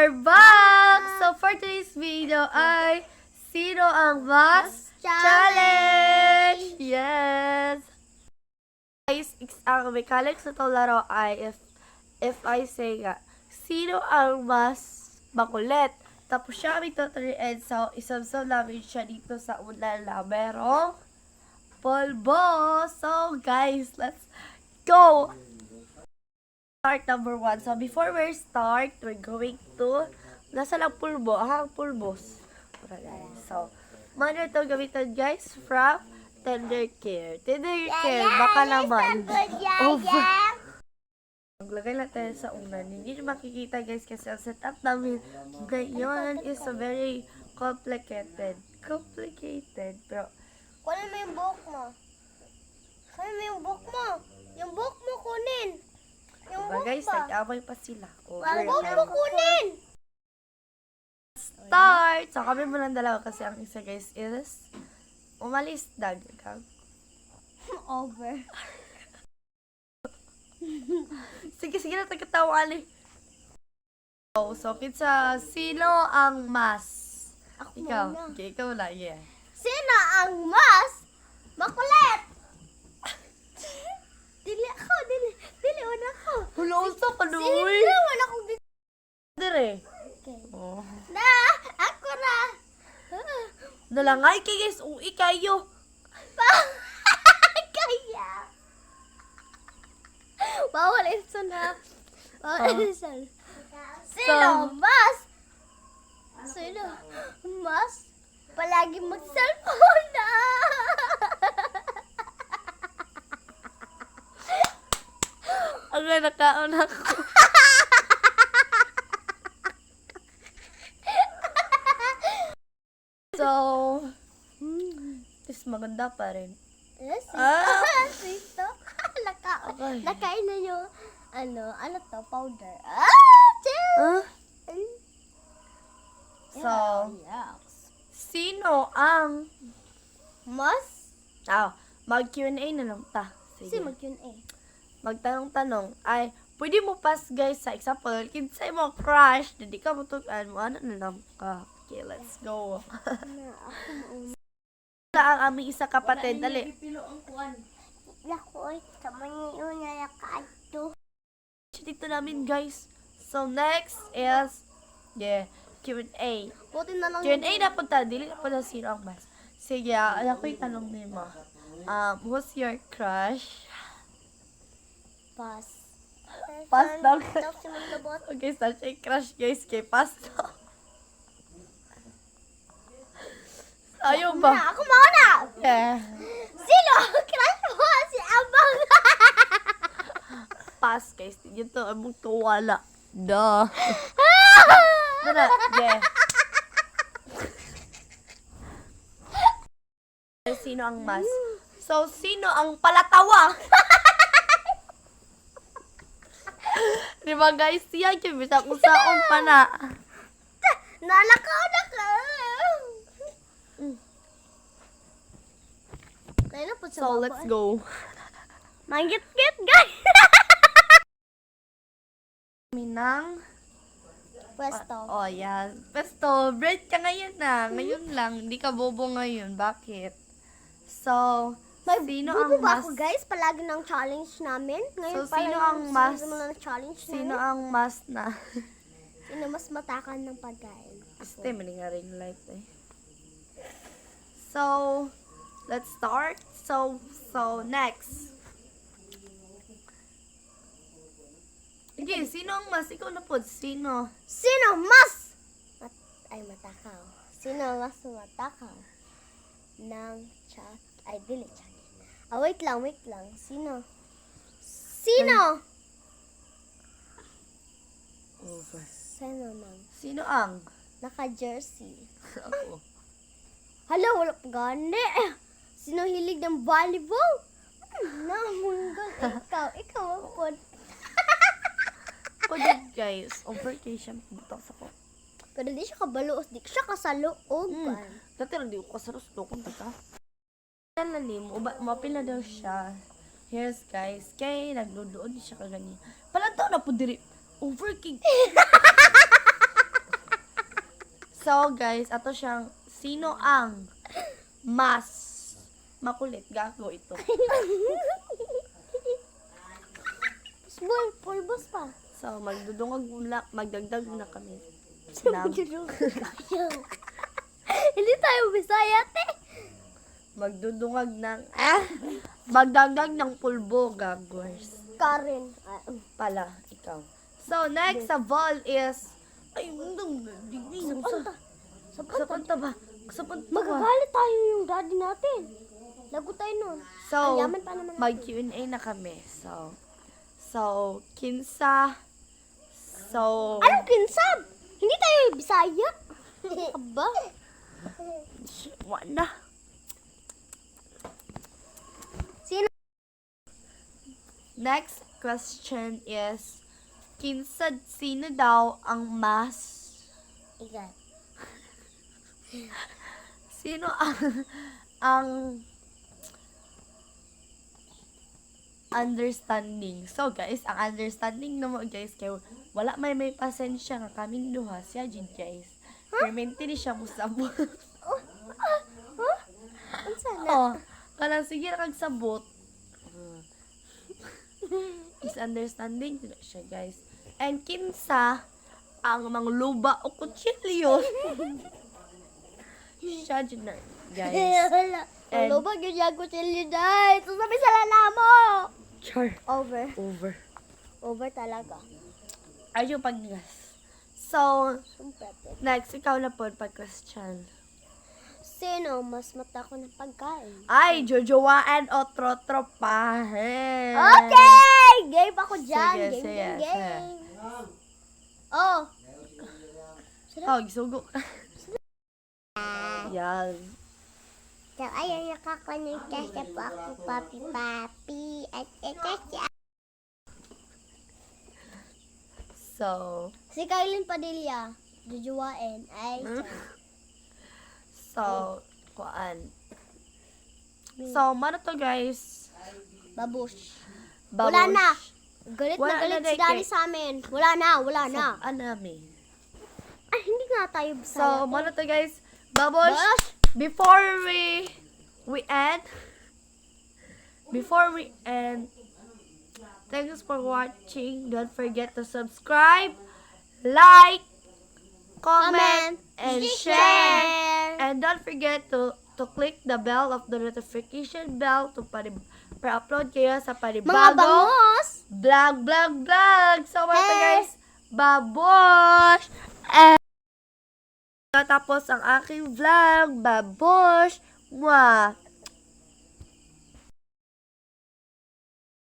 We're back! So for today's video ay Sino ang Mas Challenge! Yes! Guys, ang mechanics na itong laro ay if I say nga, sino ang mas makulit? Tapos siya kami tuturuan. So, isabsab namin siya dito sa ulan na merong polvo. So, guys, let's go! Start number 1. So, before we start, we're going to, nasa lang pulbo, pulbos. So, mana ito gamitan, guys, from Tender Care. Tender Care, baka naman. Over. Maglagay natin sa unan. Hindi nyo makikita, guys, kasi ang setup namin ngayon is a very complicated. Pero, Kunin mo yung buhok mo. Kunin mo yung buhok mo. Yung buhok mo kunin. Yung diba, buhok guys, pa. nag-away pa sila. Yung buhok mo kunin. Start! So, kami muna ng dalawa kasi ang isa, guys, is umalis dagang. Over. Sige na, tagkatawa eh. So, pizza, sino ang mas? Ako Ikaw. muna. Okay, ikaw na, yeah. Sino ang mas makulit? Dili ako, dili una ako. Hulunsa ka, Sino Noy! naman ako dito? Dire. Okay. Oh. Na, ako na. Nalangay kay guys, uwi kayo. Kaya. Bawal isa na. Bawal isa. Sino mas? Sino mas? Palagi mag-cellphone na. Ang nakaon ako. So, is maganda pa rin. Yes, sito. Okay. Nakain na yung, ano to, powder. Chill! Huh? So, Yeah. sino ang Mas? mag-Q&A na lang ta. Kasi Sige. mag-Q&A. Magtanong-tanong ay pwede mo pass guys sa example kinsay mo crush hindi ka mutugan mo ano na lang ka. Okay, let's go. Wala ang aming isa kapatid dali. Lako, kamay yun na nakaadto. Dito namin guys. So next is Q&A. Buti na lang. Q&A na punta dili na punta sino ang mas. Sige, ako yung tanong ni mo. Who's your crush? Pass. Pass daw. Tapos si Mandabot. Okay, sa siya crush guys kay pass daw. Ayaw ba? Ako mauna! Yeah. Sino ang crush mo? Si Abang! Pass guys. Yun to, among tuwala. Duh. Dada, yeah. Sino ang mas? So, sino ang palatawa? Di ba guys, siya yung bisa kung saan pa na. Nalakaw na ka! Kaya na po sa So, let's go. Manggit-git, guys! Minang. Pwesto. Oh, yeah. Pesto, bread ka ngayon na. Ngayon lang. Hindi ka bobo ngayon. Bakit? So, sino ang Bubo ba mas? ako, guys? Palagi ng challenge namin. Ngayon So, sino pala ang yung mas? simula ng challenge Sino namin. ang mas na? Sino mas matakan ng pagkain? Este, mali nga ring light eh. So, let's start. So next. Okay, sino ang mas? Ikaw na po. Sino? Sino mas? Matakaw. Sino mas matakaw? Ng chat. Ay, dili chat. Wait lang. Sino? Sino? Over. Sino man? Sino ang? Naka-jersey. Ako. Hala, wala pa gani. Sino hilig ng volleyball? Namunggol. Ikaw ang pod. Ako din, guys. Overcation. Butak sa ko. Pero di siya kabaluos. Di siya kasaluog. Dati lang di ko kasaros to kung taga. Lalim, mapil na daw siya. Here's guys, kay nagludoon siya kagani. Palantaw na po diri. Overking. So, guys, ato siyang sino ang mas makulit. Gago ito. Boy, pulbos pa. So, magdagdag na kami. Hindi tayo Bisaya, te. Magdudungag ng, magdagdag ng pulbo, gagawers. Karen. Pala, ikaw. So, next sa ball is, sa punta ba? Sa punta ba? Magagalit tayo yung daddy natin. Lago tayo nun. So, Ang yaman pa naman natin. mag-Q&A na kami. So, kinsa. So, Anong kinsab? Hindi tayo Bisaya. Aba. wala. Sino? Next question is, sino daw ang mas, Ikaw. sino ang understanding. So guys, ang understanding naman guys, kay wala may pasensya nga kaming duha siya jud guys. Permente ni siya mo sabot. Unsa na? Oh, kanang sige na kag sabot. Misunderstanding na siya guys. And kinsa ang mangluba o kutsilyo. Siya jud na guys. Wala. And- Ano ba yung ko chili dahil? Sasabi sa lala mo. Char. Over. Over. Over talaga. Ayaw paggas. So, Sumpete. next, ikaw na po pag-question. Sino mas mata ko ng pagkain? Ay, jojoaan o trotropahin. Okay! Game ako dyan. Sige, Game, sige, game, sige. game. Oh. Oh, gisugo. Yan. So, ayun, nakakonekta siya po ako, papi-papi. At ito siya. So, Si Kailin Padilla, jujuwain. Ay, so, kuan. So, mano to guys? babush. Babosh. Wala na. Galit Wala na galit na, si Daddy Deke. sa amin. Wala na, wala na. Anami. Ay, hindi nga tayo So, Bisaya. mano to guys? Babosh. Babosh. Before we end, thanks for watching. Don't forget to subscribe, like, comment, and share. And don't forget to click the bell of the notification bell to para-upload kayo sa Mga panibagong bangos. vlog. So, mga Hey. guys, babosh! And tapos ang aking vlog, babosh! Mwah!